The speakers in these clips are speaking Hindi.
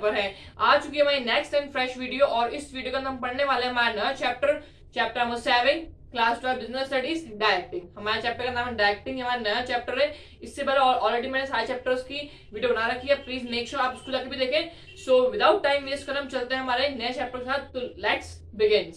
पर है। आ चुकी है हमारी नेक्स्ट एंड फ्रेश वीडियो और इस वीडियो का हम पढ़ने वाले हैं हमारा नया chapter number 7 class 12 business studies directing. हमारे चैप्टर का नाम है डायरेक्टिंग, हमारा नया चैप्टर है। इससे पहले ऑलरेडी मैंने सारे चैप्टर्स की वीडियो बना रखी है, प्लीज मेक श्योर आप उसको जाकर भी देखें। सो विदाउट टाइम वेस्ट कर हम चलते हैं हमारे नए चैप्टर के साथ। तो लेट्स बिगिन।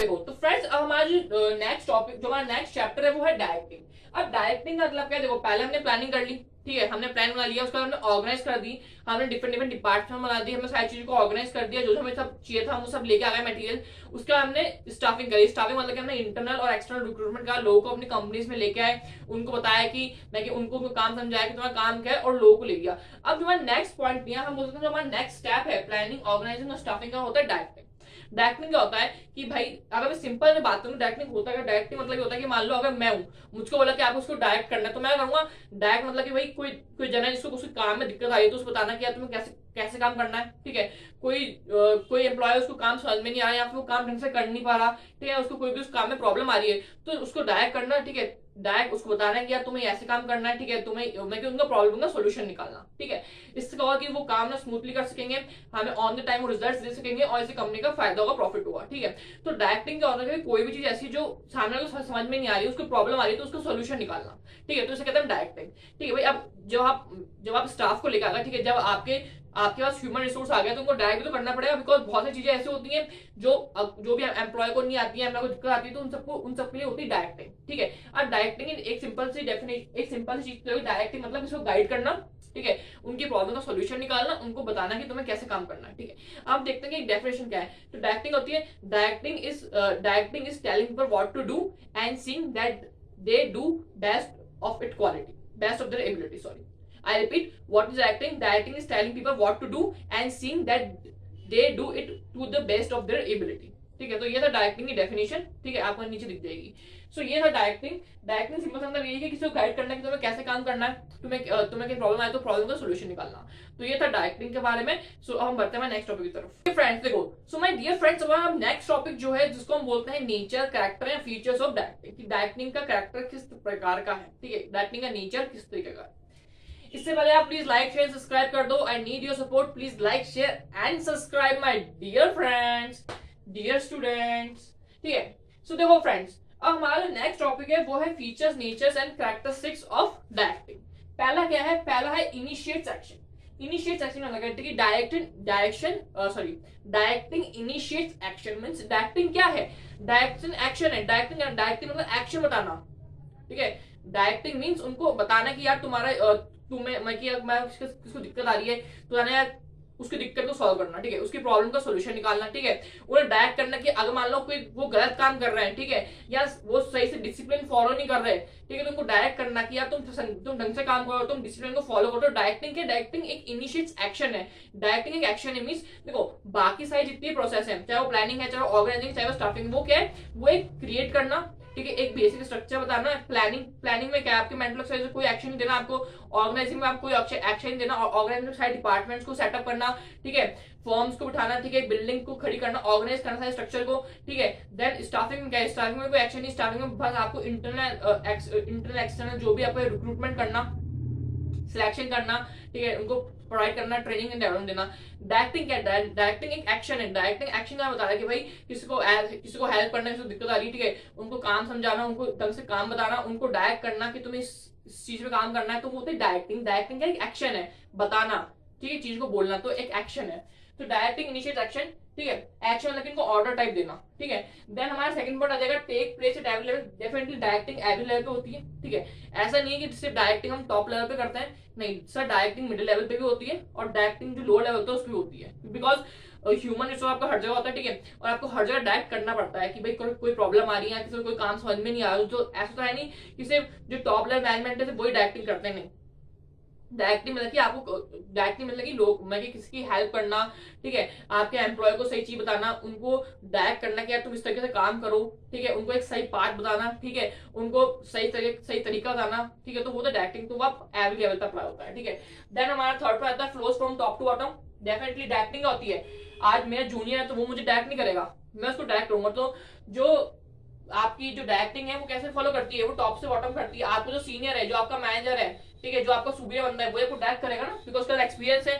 तो फ्रेंड्स अब हमारा जो नेक्स्ट टॉपिक, जो हमारा नेक्स्ट चैप्टर है वो है डायरेक्टिंग। अब डायरेक्टिंग का मतलब क्या है, देखो पहले हमने प्लानिंग कर ली, ठीक है, हमने प्लान बना लिया, उसका हमने ऑर्गेनाइज कर दी, हमने डिफरेंट डिपार्टमेंट बना दी, हमने सारी चीजों को ऑर्गेनाइज कर दिया, जो हमें सब चाहिए था हम वो सब लेके आ गए मटेरियल। उसका हमने स्टाफिंग करी। स्टाफिंग मतलब कि हमने इंटरनल और एक्सटर्नल रिक्रूटमेंट का लोगों को अपनी कंपनीज में लेके आए, उनको बताया कि उनको काम समझाया कि तुम्हारा काम क्या है और लोगों को ले गया। अब जो हमारा नेक्स्ट पॉइंट दिया, हम बोलते हैं जो हमारा नेक्स्ट स्टेप है प्लानिंग, ऑर्गेनाइजिंग और स्टाफिंग का होता है डायरेक्टिंग। डायरेक्टिंग क्या होता है कि भाई अगर मैं सिंपल में बात करूं डायरेक्टिंग होता है, डायरेक्टिंग मतलब ये होता है कि मान लो अगर मैं हूं, मुझको बोला कि आपको उसको डायरेक्ट करना है तो मैं करूंगा डायरेक्ट। मतलब कि भाई कोई जन है जिसको उसके काम में दिक्कत आई है तो उसको बताना कि यार तुम्हें कैसे कैसे काम करना है, ठीक है। कोई एम्प्लॉय उसको काम समझ में नहीं आ रहा या फिर वो काम ढंग से कर नहीं पा रहा, ठीक है, उसको कोई भी उस काम में प्रॉब्लम आ रही है तो उसको डायरेक्ट करना, ठीक है, डायरेक्ट उसको बताना है कि यार तुम्हें ऐसे काम करना है, ठीक है, तुम्हें उनका प्रॉब्लम का सोल्यूशन निकालना, ठीक है। इससे क्या होगा कि वो काम ना स्मूथली कर सकेंगे, हमें ऑन द टाइम रिजल्ट दे सकेंगे और इससे कंपनी का फायदा होगा, प्रॉफिट होगा, ठीक है। तो डायरेक्टिंग क्या होता है, कोई भी चीज ऐसी जो सामने को समझ में नहीं आ रही, उसको प्रॉब्लम आ रही है तो उसको सोल्यूशन निकालना, ठीक है, तो इसे कहते हैं डायरेक्टिंग, ठीक है। भाई अब जब आप स्टाफ को लेकर आएगा, ठीक है, जब आपके पास ह्यूमन रिसोर्स आ गया तो उनको डायरेक्ट तो करना पड़ेगा, बिकॉज बहुत सारी चीजें ऐसी होती हैं जो भी एम्प्लॉय को नहीं आती है, एम्प्लॉय को दिक्कत आती है, तो उन सबके लिए होती है डायरेक्टिंग, ठीक है। अब डायरेक्टिंग एक सिंपल सी चीज, डायरेक्टिंग मतलब इसको गाइड करना, ठीक है, उनकी प्रॉब्लम का सोल्यूशन निकालना, उनको बताना कि तुम्हें कैसे काम करना है, ठीक है। अब देखते हैं कि डेफिनेशन क्या है। तो डायरेक्टिंग होती है, directing is telling people what to do and seeing that they do best of their ability, sorry. I repeat, what is directing? Directing is telling people what to do and seeing that they do it to the best of their ability, ठीक है। तो ये था डायरेक्टिंग की डेफिनेशन, ठीक है, आपको नीचे दिख जाएगी। सो ये था डायरेक्टिंग। डायरेक्टिंग सिंपल मतलब ये है कि किसी को गाइड करना है कि तुम्हें कैसे काम करना है, तुम्हें कोई प्रॉब्लम आए तो प्रॉब्लम का सोल्यूशन निकालना। तो ये था डायरेक्टिंग के बारे में। सो अब हम बढ़ते हैं नेक्स्ट टॉपिक की तरफ। फ्रेंड्स देखो, सो माय डियर फ्रेंड्स, अब हम नेक्स्ट टॉपिक जो है जिसको हम बोलते हैं नेचर, कैरेक्टर या फीचर्स ऑफ डायरेक्टिंग, कि डायरेक्टिंग का कैरेक्टर किस प्रकार का है, ठीक है, डायरेक्टिंग का नेचर किस तरीके का है। इससे पहले आप प्लीज लाइक शेयर सब्सक्राइब कर दो। I need your support, please like share and subscribe my dear friends, dear students, ठीक है। सो देखो फ्रेंड्स, अब हमारा नेक्स्ट टॉपिक है वो है features, natures and characteristics of directing. पहला क्या है, पहला है इनिशिएट सेक्शन। इनिशिएट सेक्शन में लगा कि directing initiates action. Means directing क्या है, डायरेक्शन एक्शन है। डायरेक्टिंग मतलब एक्शन बताना, ठीक है। डायरेक्टिंग मींस उनको बताना कि यार किसको दिक्कत आ रही है तो यार उसकी दिक्कत को सॉल्व करना, ठीक है, उसकी प्रॉब्लम का सोल्यूशन निकालना, ठीक है। उन्हें डायरेक्ट करना कि अगर मान लो कोई वो गलत काम कर रहे हैं, ठीक है, या वो सही से डिसिप्लिन फॉलो नहीं कर रहे, ठीक है, तो उनको डायरेक्ट करना कि यार तुम ढंग से काम करो, तुम डिसिप्लिन को फॉलो करो। डायरेक्टिंग एक इनिशिएट एक्शन है। डायरेक्टिंग एक एक्शन है, मींस देखो बाकी सारी जितनी प्रोसेस है, चाहे वो प्लानिंग है, चाहे वो ऑर्गेनाइजिंग, चाहे वो स्टाफिंग, वो क्या है, वो एक क्रिएट करना, ठीक है, एक बेसिक स्ट्रक्चर बताना। प्लानिंग में क्या है, आपके मेंटल एक्सरसाइज कोई एक्शन नहीं देना आपको, ऑर्गेनाइजिंग में आपको कोई एक्शन देना, ऑर्गेनाइजिंग सारे डिपार्टमेंट्स को सेटअप करना, ठीक है, फॉर्म्स को बिठाना, ठीक है, बिल्डिंग को खड़ी करना, ऑर्गेनाइज करना सारे स्ट्रक्चर को, ठीक है। देन स्टाफिंग में क्या है, स्टाफिंग में कोई एक्शन नहीं, स्टाफिंग में बस आपको इंटरनल एक्सटर्नल जो भी आपको रिक्रूटमेंट करना, सिलेक्शन करना, ठीक है, उनको प्रोवाइड करना, ट्रेनिंग एंड डेवलपमेंट देना। डायरेक्टिंग क्या है, डायरेक्टिंग एक एक्शन है। डायरेक्टिंग एक्शन क्या बता रहा है कि भाई किसी को हेल्प करना, किसी को दिक्कत आ रही है, ठीक है, उनको काम समझाना, उनको ढंग से काम बताना, उनको डायरेक्ट करना कि तुम्हें इस चीज में काम करना है, तो वो होती है डायरेक्टिंग। डायरेक्टिंग क्या एक एक्शन है, बताना, ठीक है, चीज को बोलना, तो एक एक्शन है। तो डायरेक्टिंग इनिशिएट एक्शन, ठीक है, एक्शन लेकिन को ऑर्डर टाइप देना, ठीक है। देन हमारा सेकंड पॉइंट आ जाएगा take place at every level. Definitely directing every level पे होती है, ठीक है। ऐसा नहीं है कि सिर्फ डायरेक्टिंग हम टॉप लेवल पे करते हैं, नहीं सर, डायरेक्टिंग मिडिल लेवल पे भी होती है और डायरेक्टिंग जो लोअर लेवल होता है उस पर होती है, बिकॉज ह्यूमन रिसोर्स आपका हर जगह होता है, ठीक है, और आपको हर जगह डायरेक्ट करना पड़ता है कि भाई कोई प्रॉब्लम आ रही है, किसी को कोई काम समझ में नहीं आ रहा, तो ऐसा तो है नहीं कि सिर्फ जो टॉप लेवल मैनेजमेंट है वही डायरेक्टिंग करते हैं, नहीं। डायरेक्टली मतलब कि आपको डायरेक्टली मतलब कि लोग मतलब किसी की हेल्प करना, ठीक है, आपके एम्प्लॉय को सही चीज बताना, उनको डायरेक्ट करना कि यार तुम इस तरीके से काम करो, ठीक है, उनको एक सही पाथ बताना, ठीक है, उनको सही तरीका बताना, ठीक है, तो वो तो डायरेक्टिंग तो वो एवरी लेवल पर अप्लाई होता है, ठीक है। देन हमारा थर्ड पर आता है flows from top to bottom. Definitely directing होती है, आज मेरा जूनियर है तो वो मुझे डायरेक्ट नहीं करेगा, मैं उसको डायरेक्ट करूंगा। तो जो आपकी जो डायरेक्टिंग है वो कैसे फॉलो करती है, वो टॉप से बॉटम करती है। आपको जो सीनियर है, जो आपका मैनेजर है, ठीक है, जो आपका सुपीरियर बंदा है, वो आपको डायरेक्ट करेगा ना, बिकॉज उसका एक्सपीरियंस है,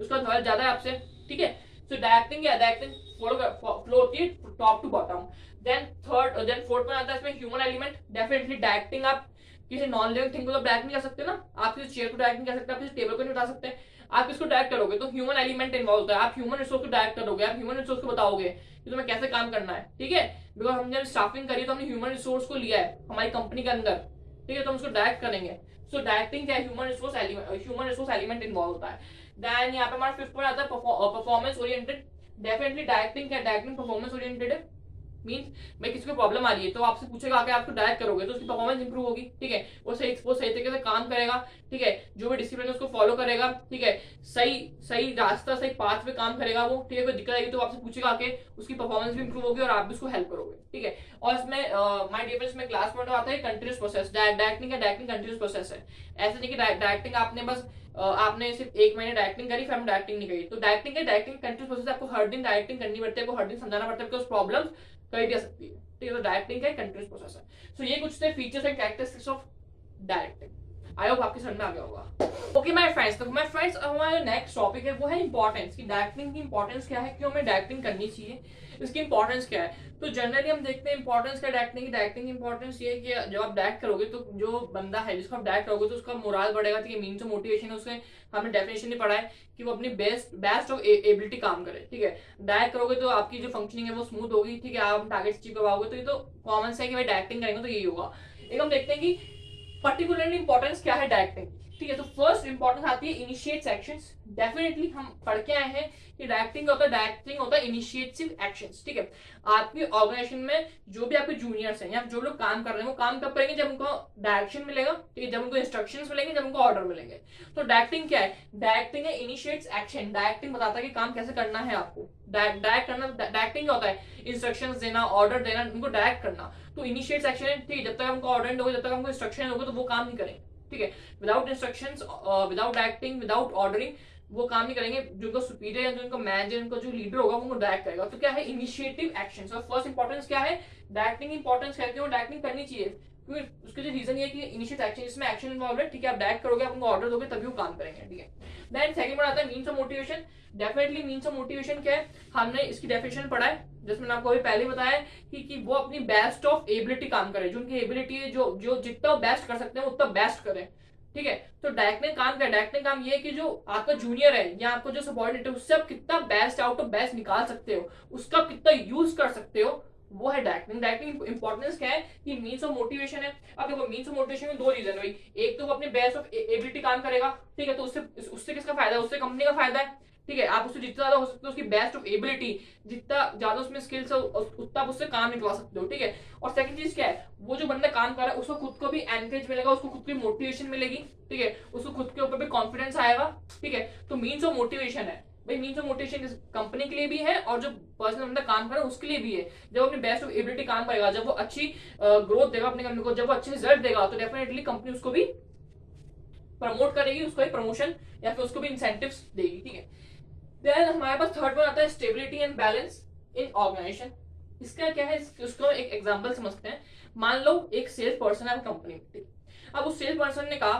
उसका नॉलेज ज्यादा है आपसे, ठीक है। सो डायरेक्टिंग या डायरेक्टिंग फ्लो होती है top to bottom. Then fourth में आता है इसमें ह्यूमन एलिमेंट। डेफिनेटली डायरेक्टिंग आप किसी नॉन लिविंग थिंग को तो डायरेक्ट नहीं कर सकते ना, आप किसी चेयर को डायरेक्ट नहीं कर सकते, आप किसी टेबल को नहीं उठा सकते, आप किसको डायरेक्ट करोगे तो ह्यूमन एलिमेंट इन्वॉल्व होता है। आप ह्यूमन रिसोर्स को डायरेक्ट करोगे, आप ह्यूमन रिसोर्स को बताओगे कि तुम्हें कैसे काम करना है, ठीक है। बिकॉज हमने जब स्टाफिंग करी तो हमने ह्यूमन रिसोर्स को लिया है हमारी कंपनी के अंदर, ठीक है, तो हम उसको डायरेक्ट करेंगे। सो डायरेक्टिंग क्या है, ह्यूमन रिसोर्स एलिमेंट इन्वॉल्व होता है। देन यहाँ पे हमारा फिफ्थ पॉइंट आता है परफॉर्मेंस ओरिएंटेड। डेफिनेटली डायरेक्टिंग क्या, डायरेक्टिंग परफॉर्मेंस ओरिएंटेड है। मीन्स भाई किसी को प्रॉब्लम आ रही है तो आपसे पूछेगा आके, आपको डायरेक्ट करोगे तो उसकी परफॉर्मेंस इंप्रूव होगी, ठीक है, वो सही तरीके से काम करेगा, ठीक है, जो भी डिसिप्लिन है उसको फॉलो करेगा, ठीक है, सही रास्ता सही पाथ पे काम करेगा वो, ठीक है। कोई दिक्कत आएगी तो आपसे पूछेगा आके, उसकी परफॉर्मेंस भी इंप्रूव होगी और आप भी उसको हेल्प करोगे, ठीक है। और इसमें माय डियर फ्रेंड्स में क्लास पॉइंट आता है continuous process. Directing continuous process है। ऐसे नहीं कि डायरेक्टिंग आपने बस आपने सिर्फ एक महीने डायरेक्टिंग करी फिर हम डायरेक्टिंग नहीं करी, तो डायरेक्टिंग कंटिन्यूस प्रोसेस, आपको हर दिन डायरेक्टिंग करनी पड़ती है, आपको हर दिन समझाना पड़ता है, बिकॉज प्रॉब्लम कही भी आ सकती है, ठीक है। तो डायरेक्टिंग का कंटिन्यूस प्रोसेस है। सो ये कुछ थे features and characteristics of directing. I hope आपके समझ में आ गया होगा। ओके माय फ्रेंड्स, तो माय फ्रेंड्स हमारा नेक्स्ट टॉपिक है वो है इंपॉर्टेंस की डायरेक्टिंग की इंपॉर्टेंस क्या है, क्यों हमें डायरेक्टिंग करनी चाहिए, इसकी इंपॉर्टेंस क्या है। तो जनरली हम देखते हैं इंपॉर्टेंस क्या डायरेक्टिंग की इंपॉर्टेंस ये है कि जब आप डायरेक्ट करोगे तो जो बंदा है जिसको आप डायरेक्ट करोगे तो उसका मोरल बढ़ेगा, ठीक है, मीन्स ऑफ मोटिवेशन है, उसके हमने डेफिनेशन नहीं पढ़ा है कि वो अपनी बेस्ट ऑफ एबिलिटी काम करे, ठीक है। डायरेक्ट करोगे तो आपकी जो फंक्शनिंग है वो स्मूथ होगी, ठीक है, आप टारगेट अचीव करवाओगे, तो ये तो कॉमन से है कि भाई डायरेक्टिंग करेंगे तो यही होगा। एक हम देखते हैं कि पर्टिकुलरली इंपॉर्टेंस क्या है डायरेक्टिंग, ठीक है। तो फर्स्ट इंपॉर्टेंस आती है इनिशिएट एक्शंस। डेफिनेटली हम पढ़ के आए हैं कि डायरेक्टिंग होता है इनिशिएटिव एक्शंस, ठीक है। आपकी ऑर्गेनाइजेशन में जो भी आपके जूनियर्स हैं या जो लोग काम कर रहे हैं वो काम कब करेंगे, जब उनको डायरेक्शन मिलेगा, ठीक है, जब उनको इंस्ट्रक्शंस मिलेंगे, जब उनको ऑर्डर मिलेंगे। तो डायरेक्टिंग क्या है, डायरेक्टिंग है इनिशिएट्स एक्शन। डायरेक्टिंग बताता है कि काम कैसे करना है आपको, डायरेक्ट करना। डायरेक्टिंग क्या होता है, इंस्ट्रक्शंस देना, ऑर्डर देना, उनको डायरेक्ट करना। तो इनिशिएट्स एक्शन है, ठीक है, जब तक हमको ऑर्डर दोगे, जब तक हमको इंस्ट्रक्शन दोगे तो वो काम नहीं करेंगे, ठीक है। Without instructions, without directing, without ordering वो काम नहीं करेंगे। जो उनका सुपीरियर है, जो उनका मैनेजर, उनका जो लीडर होगा वो डायरेक्ट करेगा। तो क्या है इनिशिएटिव एक्शन। और फर्स्ट इंपॉर्टेंस क्या है, डायरेक्टिंग इंपॉर्टेंस है, क्यों डायरेक्टिंग करनी चाहिए, क्योंकि उसके जो रीजन ये है कि इनिशिएट एक्शन, इसमें एक्शन इन्वॉल्व है, ठीक है, आप डायरेक्ट करोगे, आप उनको ऑर्डर दोगे तभी वो काम करेंगे, ठीक है। देन सेकंड पॉइंट आता है means of motivation. Definitely means of motivation क्या है, हमने इसकी डेफिनेशन पढ़ा है जिसमें मैंने आपको अभी पहले बताया कि वो अपनी बेस्ट ऑफ एबिलिटी काम करे, जो उनकी एबिलिटी है, जो जितना बेस्ट कर सकते हैं उतना बेस्ट करें, ठीक है। तो डायरेक्टिंग काम क्या है, डायरेक्टिंग काम ये है कि जो आपका जूनियर है या आपको जो सबॉर्डिनेट है उससे आप कितना बेस्ट आउट ऑफ बेस्ट निकाल सकते हो, उसका कितना यूज कर सकते हो, वो है डायरेक्टिंग। डायरेक्टिंग इंपॉर्टेंस क्या है कि मीन्स ऑफ मोटिवेशन है। अब देखो मीन्स ऑफ मोटिवेशन में दो रीजन है भाई, एक तो वो अपने बेस्ट ऑफ एबिलिटी काम करेगा, ठीक है, तो उससे किसका फायदा है, उससे कंपनी का फायदा है, ठीक है। आप उससे जितना ज्यादा हो सकते हो उसकी बेस्ट ऑफ एबिलिटी, जितना ज्यादा उसमें स्किल्स है उतना उससे काम निकलवा सकते हो, ठीक है। और सेकंड चीज क्या है, वो जो बंदा काम कर रहा है उसको खुद को भी एनकरेज मिलेगा, उसको खुद की मोटिवेशन मिलेगी, ठीक है, उसको खुद के ऊपर भी कॉन्फिडेंस आएगा, ठीक है। तो मीन्स ऑफ मोटिवेशन है भाई, मीन्स ऑफ मोटिवेशन कंपनी के लिए भी है और जो पर्सनल बंदा काम कर रहा है उसके लिए भी है। जब अपनी बेस्ट ऑफ एबिलिटी काम करेगा, जब वो अच्छी ग्रोथ देगा अपनी कंपनी को, जब वो अच्छे रिजल्ट देगा, तो डेफिनेटली कंपनी उसको भी प्रमोट करेगी, उसको भी प्रमोशन या फिर उसको भी इंसेंटिव्स देगी, ठीक है। देन हमारे पास थर्ड वन आता है stability and balance in organisation. इसका क्या है, उसको एक एग्जांपल समझते हैं। मान लो एक सेल्स पर्सन है कंपनी में, अब उस सेल्स पर्सन ने कहा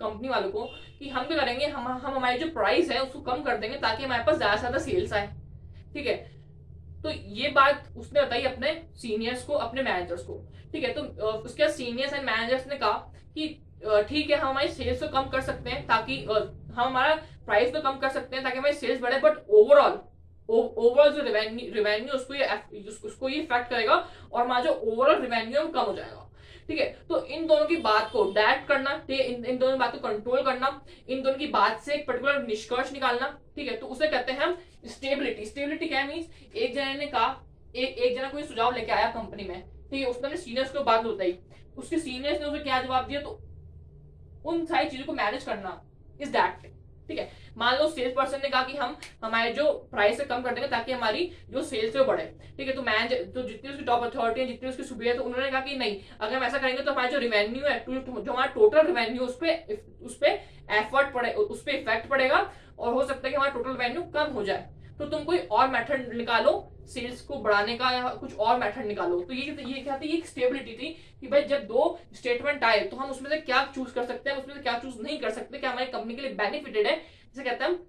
कंपनी वालों को कि हम क्या करेंगे, हम हमारी जो प्राइस है उसको कम कर देंगे ताकि हमारे पास ज्यादा से ज्यादा सेल्स आए, ठीक है। तो ये बात उसने बताई अपने सीनियर्स को, अपने मैनेजर्स को, ठीक है। तो उसके सीनियर्स एंड मैनेजर्स ने कहा कि ठीक है हम हमारी सेल्स को कम कर सकते हैं ताकि हम हमारा प्राइस तो कम कर सकते हैं ताकि हमारी सेल्स बढ़े, बट ओवरऑल जो रेवेन्यू उसको ये इफेक्ट करेगा और हमारा जो ओवरऑल रेवेन्यू है वो कम हो जाएगा, ठीक है। तो इन दोनों की बात को डायरेक्ट करना, ठीक है, इन दोनों की बात को कंट्रोल करना, इन दोनों की बात से एक पर्टिकुलर निष्कर्ष निकालना, ठीक है, तो उसे कहते हैं हम स्टेबिलिटी। स्टेबिलिटी क्या मीन्स एक जने ने कहा, एक जना कोई सुझाव लेके आया कंपनी में, ठीक है, उसने सीनियर्स को बात बताई, उसके सीनियर्स ने उसे क्या जवाब दिया, तो उन सारी चीजों को मैनेज करना इज दैट, ठीक है। मान लो सेल्स पर्सन ने कहा कि हम हमारे जो प्राइस है कम कर देंगे ताकि हमारी जो सेल्स है वो बढ़े, ठीक है। तो मैनेजर तो जितनी उसकी टॉप अथॉरिटी है, जितनी उसकी सुपीरियर, तो उन्होंने कहा कि नहीं, अगर हम ऐसा करेंगे तो हमारा जो रेवेन्यू है, जो हमारा टोटल रेवेन्यू उस पर एफर्ट पड़े, उस पर इफेक्ट पड़ेगा और हो सकता है कि हमारा टोटल रेवेन्यू कम हो जाए। तो तुम कोई और मेथड निकालो सेल्स को बढ़ाने का, या कुछ और मेथड निकालो। तो ये क्या थी, एक स्टेबिलिटी थी कि भाई जब दो स्टेटमेंट आए तो हम उसमें से क्या चूज कर सकते हैं, उसमें से क्या चूज नहीं कर सकते, क्या हमारी कंपनी के लिए बेनिफिटेड है, जिसे कहते हैं हम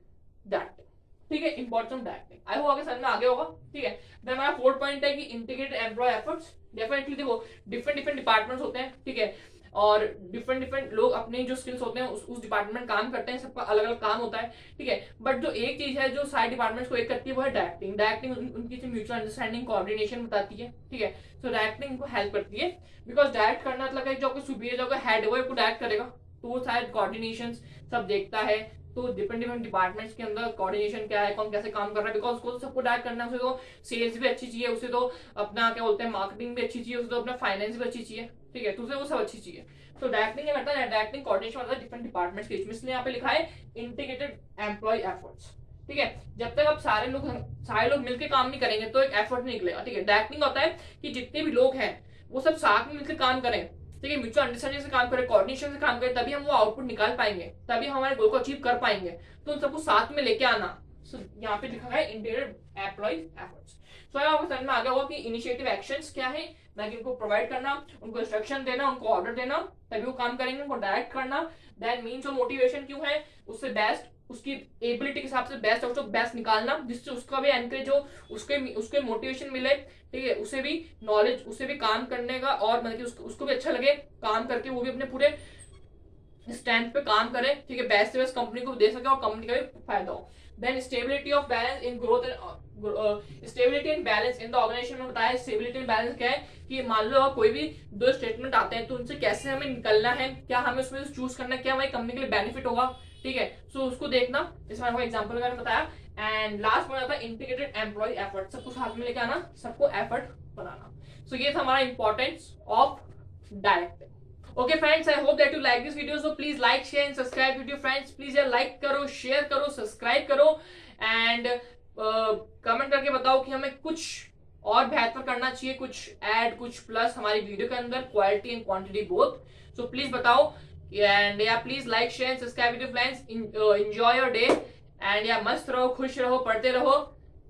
दैट। ठीक है, इंपॉर्टेंट डायरेक्टिंग। आई होप आगे समझ में आगे होगा। ठीक है, देन हमारा फोर्थ पॉइंट है कि इंटीग्रेटेड एम्प्लॉय एफर्ट्स। डेफिनेटली देखो डिफरेंट डिपार्टमेंट्स होते हैं, ठीक है, और डिफरेंट लोग अपने जो स्किल्स होते हैं उस डिपार्टमेंट में काम करते हैं, सबका अलग अलग काम होता है। ठीक है, बट जो एक चीज है जो सारे डिपार्टमेंट्स को एक करती है वो है डायरेक्टिंग। डायरेक्टिंग उनकी म्यूचुअल अंडरस्टैंडिंग, कोऑर्डिनेशन बताती है। ठीक है, तो डायरेक्टिंग को हेल्प करती है, बिकॉज डायरेक्ट करना मतलब जो आपको सुपीरियर, जो आपका हेड है वो आपको डायरेक्ट करेगा, तो वो शायद कोऑर्डिनेशन सब देखता है। तो डिफरेंट डिपार्टमेंट्स के अंदर कोऑर्डिनेशन क्या है, कौन कैसे काम कर रहा है, बिकॉज उसको तो सबको डायरेक्ट करना है। उसे तो सेल्स भी अच्छी चाहिए, उसे तो अपना क्या बोलते हैं मार्केटिंग भी अच्छी चाहिए, उसे तो अपना फाइनेंस भी अच्छी चाहिए। ठीक है, तो उसे वो सब अच्छी चाहिए। तो डायरेक्टिंग क्या करता है, डायरेक्टिंग कोऑर्डिनेशन होता है डिफरेंट डिपार्टमेंट्स के बीच में, इसलिए यहाँ पे लिखा है इंटीग्रेटेड एम्प्लॉय एफर्ट्स। ठीक है, जब तक अब सारे लोग मिलकर काम नहीं करेंगे तो एक एफर्ट नहीं निकलेगा। ठीक है, डायरेक्टिंग होता है कि जितने भी लोग हैं वो सब साथ में मिलकर काम करें, ठीक है, म्यूचुअल अंडरस्टैंडिंग से काम करें, कोऑर्डिनेशन से काम करें, तभी हम वो आउटपुट निकाल पाएंगे, तभी हम हमारे गोल को अचीव कर पाएंगे। तो उन सबको साथ में लेके आना, यहाँ पे लिखा है इंटीग्रेटेड एम्प्लॉय एफर्ट्स। सो आपको समझ में आ गया होगा कि इनिशिएटिव एक्शंस क्या है, लाइक इनको प्रोवाइड करना, उनको इंस्ट्रक्शन देना, उनको ऑर्डर देना, तभी वो काम करेंगे, उनको डायरेक्ट करना। देन मीन्स ऑफ मोटिवेशन क्यों है, उससे बेस्ट उसकी एबिलिटी के हिसाब से बेस्ट आउट ऑफ बेस्ट निकालना, जिससे उसका भी एनकरेज हो, उसके मोटिवेशन मिले। ठीक है, उसे भी नॉलेज, उसे भी काम करने का, और मतलब कि उसको भी अच्छा लगे काम करके, वो भी अपने पूरे स्टैंड पे काम करे। ठीक है, बेस्ट से बेस्ट कंपनी को दे सके और कंपनी का भी फायदा हो। Then stability of balance in growth and stability and balance in the organisation में बताया। स्टेबिलिटी एंड बैलेंस क्या है कि मान लो कोई भी दो स्टेटमेंट आते हैं तो उनसे कैसे हमें निकलना है, क्या हमें उसमें चूज करना है, क्या हमारी कंपनी के लिए बेनिफिट होगा। ठीक है, सो उसको देखना, इसमें आपको एग्जांपल वगैरह बताया। एंड लास्ट पॉइंट आता है इंटीग्रेटेड एम्प्लॉय एफर्ट, सबको साथ में लेके आना, सबको एफर्ट बनाना। सो ये था हमारा importance of directing. Okay friends, I hope that you like this video, so please like, share and subscribe with your friends. Please यार like करो, share करो, subscribe करो, and कमेंट करके बताओ कि हमें कुछ और बेहतर करना चाहिए, कुछ ऐड, कुछ प्लस हमारी वीडियो के अंदर, quality and quantity both. So please बताओ, एंड या please like, share and subscribe with your friends. Enjoy your day, and या मस्त रहो, खुश रहो, पढ़ते रहो।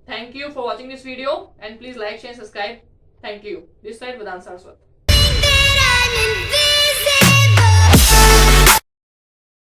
Thank you for watching this video, and please like, share, subscribe. Thank you. This side Vedant Saraswat.